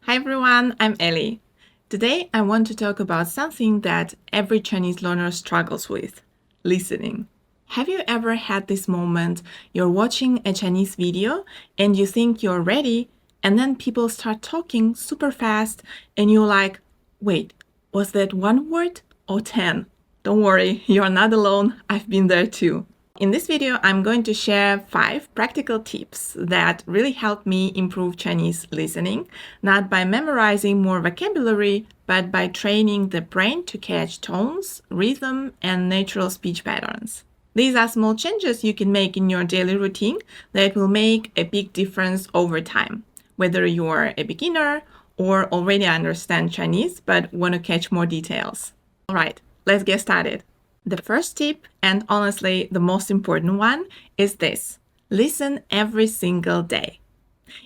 Hi everyone, I'm Ellie. Today I want to talk about something that every Chinese learner struggles with: listening. Have you ever had this moment you're watching a Chinese video and you think you're ready, and then people start talking super fast and you're like, wait, was that one word or 10? Don't worry, you're not alone. I've been there too. In this video, I'm going to share 5 practical tips that really help me improve Chinese listening, not by memorizing more vocabulary, but by training the brain to catch tones, rhythm, and natural speech patterns. These are small changes you can make in your daily routine that will make a big difference over time, whether you're a beginner or already understand Chinese but want to catch more details. All right, let's get started. The first tip, and honestly the most important one, is this: listen every single day.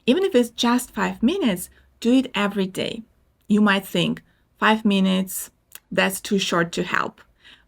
Even if it's just 5 minutes, do it every day. You might think, 5 minutes, that's too short to help.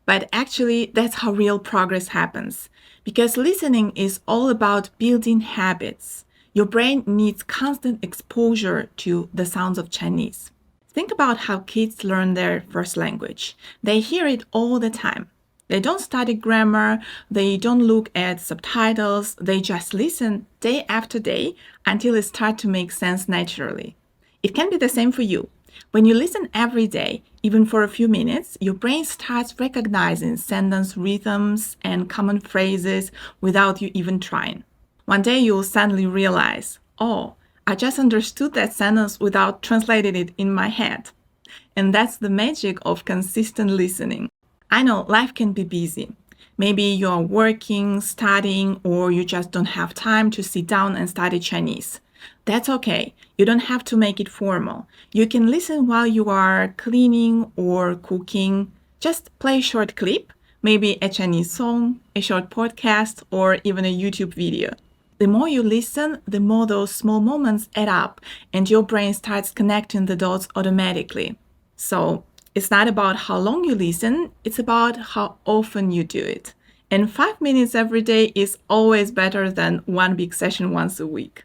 But actually, that's how real progress happens. Because listening is all about building habits. Your brain needs constant exposure to the sounds of Chinese. Think about how kids learn their first language. They hear it all the time. They don't study grammar, they don't look at subtitles, they just listen day after day until it starts to make sense naturally. It can be the same for you. When you listen every day, even for a few minutes, your brain starts recognizing sentence rhythms and common phrases without you even trying. One day you'll suddenly realize, oh, I just understood that sentence without translating it in my head. And that's the magic of consistent listening. I know life can be busy. Maybe you're working, studying, or you just don't have time to sit down and study Chinese. That's okay. You don't have to make it formal. You can listen while you are cleaning or cooking. Just play a short clip, maybe a Chinese song, a short podcast, or even a YouTube video. The more you listen, the more those small moments add up and your brain starts connecting the dots automatically. So it's not about how long you listen, it's about how often you do it. And 5 minutes every day is always better than one big session once a week.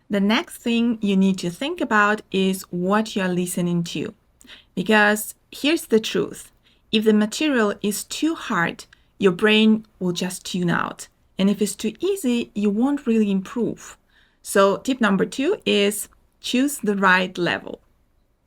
The next thing you need to think about is what you're listening to. Because here's the truth: if the material is too hard, your brain will just tune out. And if it's too easy, you won't really improve. So tip number 2 is choose the right level.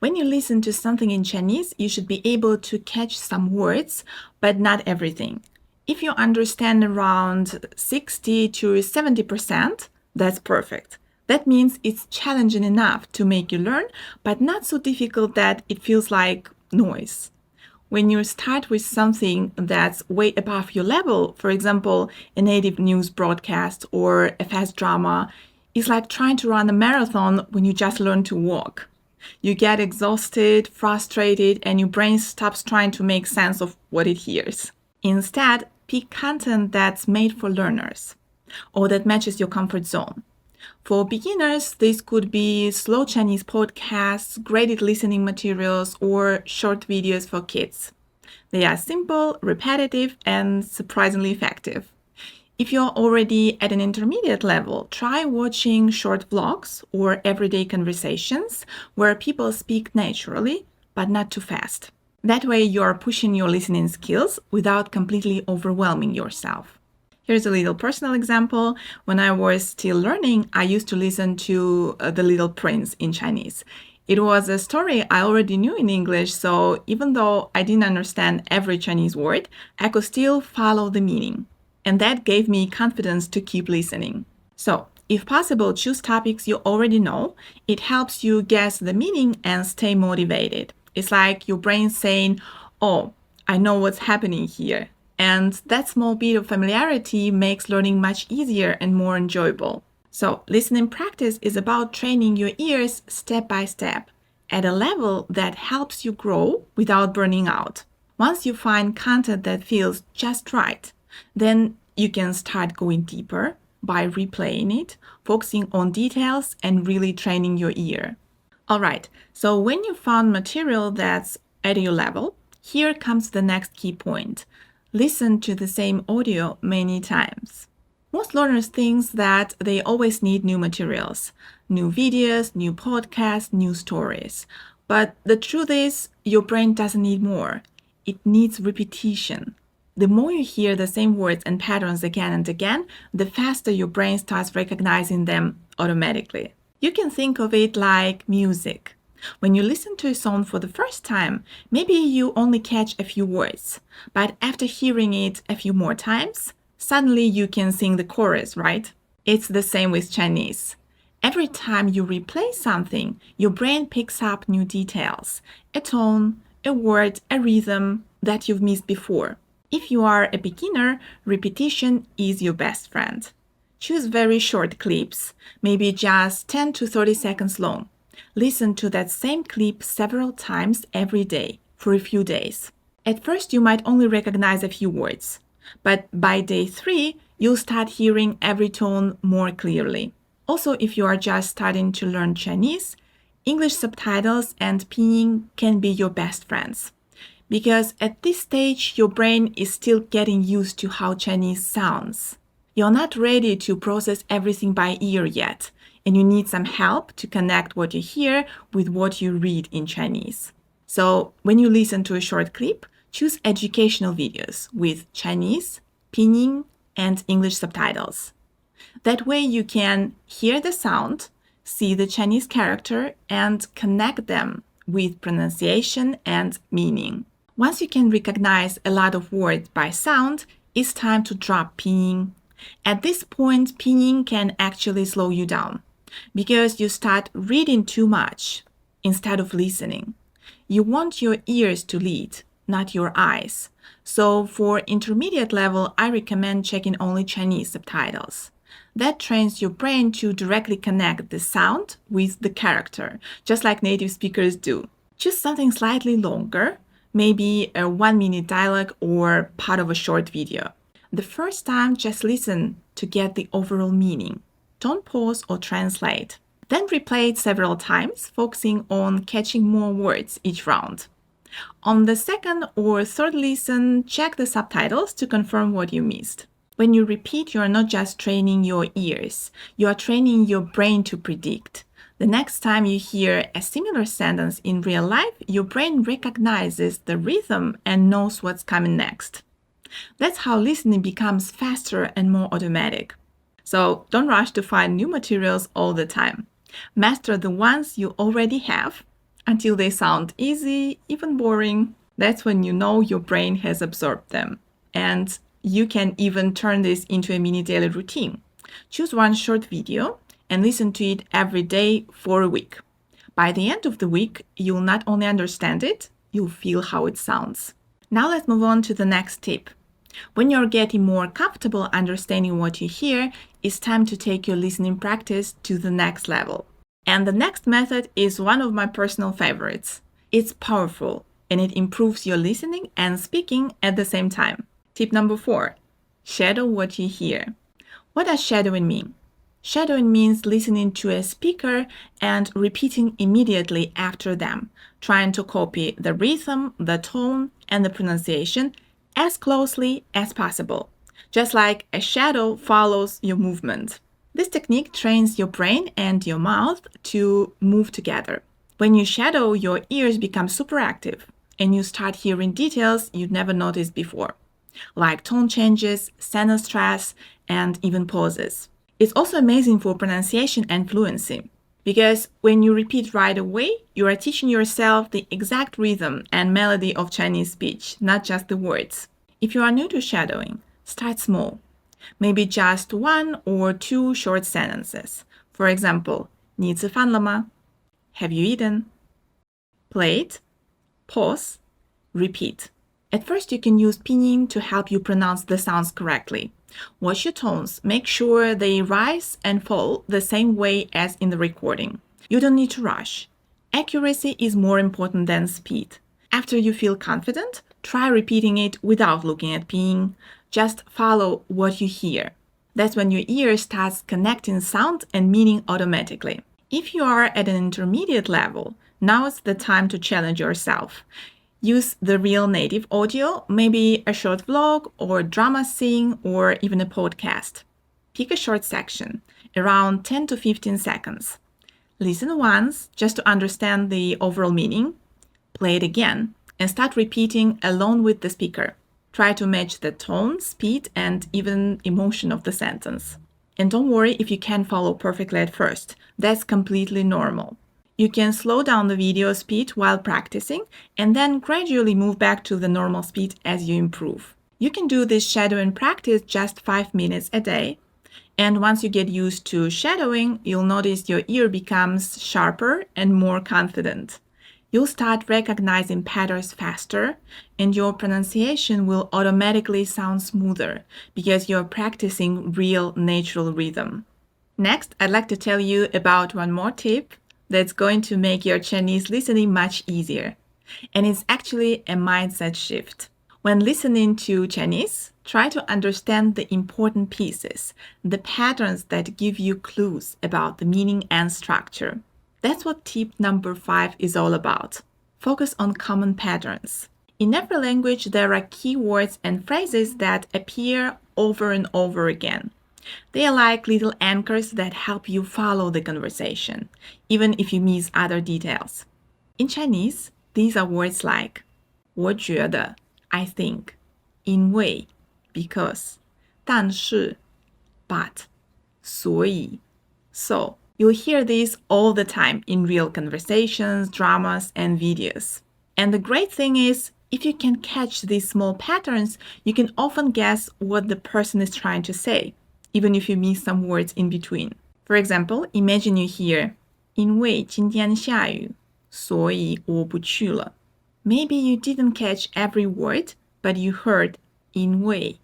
When you listen to something in Chinese, you should be able to catch some words, but not everything. If you understand around 60 to 70%, that's perfect. That means it's challenging enough to make you learn, but not so difficult that it feels like noise. When you start with something that's way above your level, for example, a native news broadcast or a fast drama, it's like trying to run a marathon when you just learn to walk. You get exhausted, frustrated, and your brain stops trying to make sense of what it hears. Instead, pick content that's made for learners or that matches your comfort zone. For beginners, this could be slow Chinese podcasts, graded listening materials, or short videos for kids. They are simple, repetitive, and surprisingly effective. If you're already at an intermediate level, try watching short vlogs or everyday conversations where people speak naturally, but not too fast. That way you're pushing your listening skills without completely overwhelming yourself. Here's a little personal example. When I was still learning, I used to listen to The Little Prince in Chinese. It was a story I already knew in English, so even though I didn't understand every Chinese word, I could still follow the meaning. And that gave me confidence to keep listening. So, if possible, choose topics you already know. It helps you guess the meaning and stay motivated. It's like your brain saying, oh, I know what's happening here. And that small bit of familiarity makes learning much easier and more enjoyable. So, listening practice is about training your ears step by step at a level that helps you grow without burning out. Once you find content that feels just right, then you can start going deeper by replaying it, focusing on details, and really training your ear. All right, so when you found material that's at your level, here comes the next key point. Listen to the same audio many times. Most learners think that they always need new materials. new videos, new podcasts, new stories. But the truth is, your brain doesn't need more. It needs repetition. The more you hear the same words and patterns again and again, the faster your brain starts recognizing them automatically. You can think of it like music. When you listen to a song for the first time, maybe you only catch a few words, but after hearing it a few more times, suddenly you can sing the chorus, right? It's the same with Chinese. Every time you replay something, your brain picks up new details, a tone, a word, a rhythm that you've missed before. If you are a beginner, repetition is your best friend. Choose very short clips, maybe just 10 to 30 seconds long. Listen to that same clip several times every day for a few days. At first, you might only recognize a few words, but by day 3, you'll start hearing every tone more clearly. Also, if you are just starting to learn Chinese, English subtitles and pinyin can be your best friends. Because at this stage, your brain is still getting used to how Chinese sounds. You're not ready to process everything by ear yet, and you need some help to connect what you hear with what you read in Chinese. So when you listen to a short clip, choose educational videos with Chinese, pinyin, and English subtitles. That way you can hear the sound, see the Chinese character, and connect them with pronunciation and meaning. Once you can recognize a lot of words by sound, it's time to drop pinyin. At this point, pinyin can actually slow you down because you start reading too much instead of listening. You want your ears to lead, not your eyes. So for intermediate level, I recommend checking only Chinese subtitles. That trains your brain to directly connect the sound with the character, just like native speakers do. Choose something slightly longer, maybe a 1-minute dialogue or part of a short video. The first time, just listen to get the overall meaning. Don't pause or translate. Then replay it several times, focusing on catching more words each round. On the second or third listen, check the subtitles to confirm what you missed. When you repeat, you are not just training your ears, you are training your brain to predict. The next time you hear a similar sentence in real life, your brain recognizes the rhythm and knows what's coming next. That's how listening becomes faster and more automatic. So don't rush to find new materials all the time. Master the ones you already have until they sound easy, even boring. That's when you know your brain has absorbed them. And you can even turn this into a mini daily routine. Choose one short video and listen to it every day for a week. By the end of the week, you'll not only understand it, you'll feel how it sounds. Now let's move on to the next tip. When you're getting more comfortable understanding what you hear, it's time to take your listening practice to the next level. And the next method is one of my personal favorites. It's powerful and it improves your listening and speaking at the same time. Tip number 4, shadow what you hear. What does shadowing mean? Shadowing means listening to a speaker and repeating immediately after them, trying to copy the rhythm, the tone, and the pronunciation as closely as possible, just like a shadow follows your movement. This technique trains your brain and your mouth to move together. When you shadow, your ears become super active, and you start hearing details you'd never noticed before, like tone changes, sentence stress, and even pauses. It's also amazing for pronunciation and fluency, because when you repeat right away, you are teaching yourself the exact rhythm and melody of Chinese speech, not just the words. If you are new to shadowing, start small. Maybe just 1 or 2 short sentences. For example, 你吃饭了吗? Have you eaten? Plate, pause, repeat. At first, you can use pinyin to help you pronounce the sounds correctly. Watch your tones. Make sure they rise and fall the same way as in the recording. You don't need to rush. Accuracy is more important than speed. After you feel confident, try repeating it without looking at pinyin. Just follow what you hear. That's when your ear starts connecting sound and meaning automatically. If you are at an intermediate level, now is the time to challenge yourself. Use the real native audio, maybe a short vlog or drama scene or even a podcast. Pick a short section, around 10 to 15 seconds. Listen once just to understand the overall meaning. Play it again and start repeating along with the speaker. Try to match the tone, speed, and even emotion of the sentence. And don't worry if you can't follow perfectly at first. That's completely normal. You can slow down the video speed while practicing and then gradually move back to the normal speed as you improve. You can do this shadowing practice just 5 minutes a day. And once you get used to shadowing, you'll notice your ear becomes sharper and more confident. You'll start recognizing patterns faster, and your pronunciation will automatically sound smoother because you're practicing real natural rhythm. Next, I'd like to tell you about one more tip that's going to make your Chinese listening much easier. And it's actually a mindset shift. When listening to Chinese, try to understand the important pieces, the patterns that give you clues about the meaning and structure. That's what tip number 5 is all about. Focus on common patterns. In every language, there are keywords and phrases that appear over and over again. They are like little anchors that help you follow the conversation, even if you miss other details. In Chinese, these are words like 我觉得 I think, 因为 because, 但是 but, 所以 so. You'll hear these all the time in real conversations, dramas, and videos. And the great thing is, if you can catch these small patterns, you can often guess what the person is trying to say, even if you miss some words in between. For example, imagine you hear 因为今天下雨，所以我不去了. Maybe you didn't catch every word, but you heard 因为,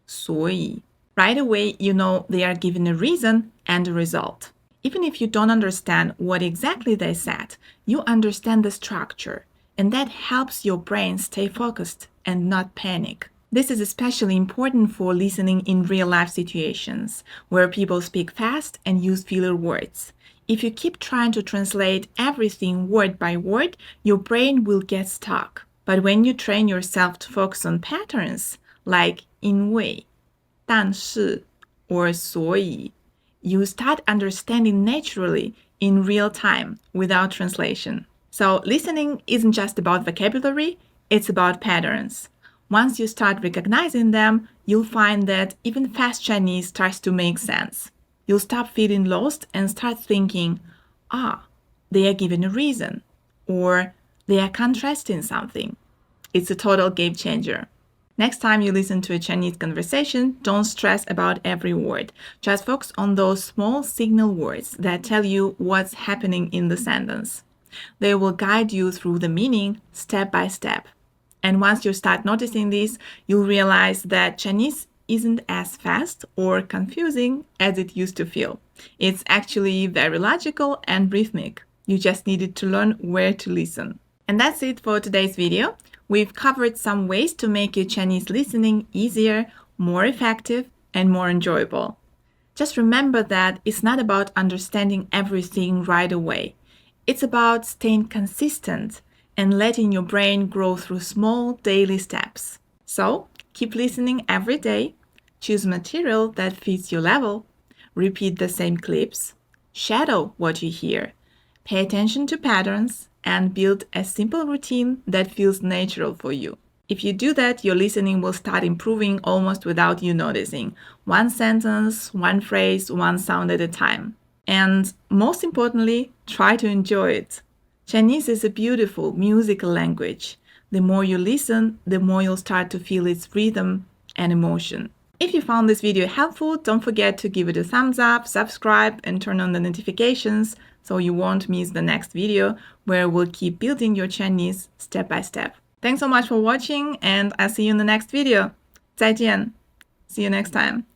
所以. Right away, you know they are giving a reason and a result. Even if you don't understand what exactly they said, you understand the structure, and that helps your brain stay focused and not panic. This is especially important for listening in real-life situations, where people speak fast and use filler words. If you keep trying to translate everything word by word, your brain will get stuck. But when you train yourself to focus on patterns, like 因为, 但是, or 所以, you start understanding naturally in real time without translation. So listening isn't just about vocabulary, it's about patterns. Once you start recognizing them, you'll find that even fast Chinese starts to make sense. You'll stop feeling lost and start thinking, they are giving a reason, or they are contrasting something. It's a total game changer. Next time you listen to a Chinese conversation, don't stress about every word. Just focus on those small signal words that tell you what's happening in the sentence. They will guide you through the meaning step by step. And once you start noticing this, you'll realize that Chinese isn't as fast or confusing as it used to feel. It's actually very logical and rhythmic. You just needed to learn where to listen. And that's it for today's video. We've covered some ways to make your Chinese listening easier, more effective, and more enjoyable. Just remember that it's not about understanding everything right away. It's about staying consistent and letting your brain grow through small daily steps. So, keep listening every day, choose material that fits your level, repeat the same clips, shadow what you hear, pay attention to patterns, and build a simple routine that feels natural for you. If you do that, your listening will start improving almost without you noticing. One sentence, one phrase, one sound at a time. And most importantly, try to enjoy it. Chinese is a beautiful musical language. The more you listen, the more you'll start to feel its rhythm and emotion. If you found this video helpful, don't forget to give it a thumbs up, subscribe, and turn on the notifications so you won't miss the next video where we'll keep building your Chinese step by step. Thanks so much for watching, and I'll see you in the next video. 再见. See you next time.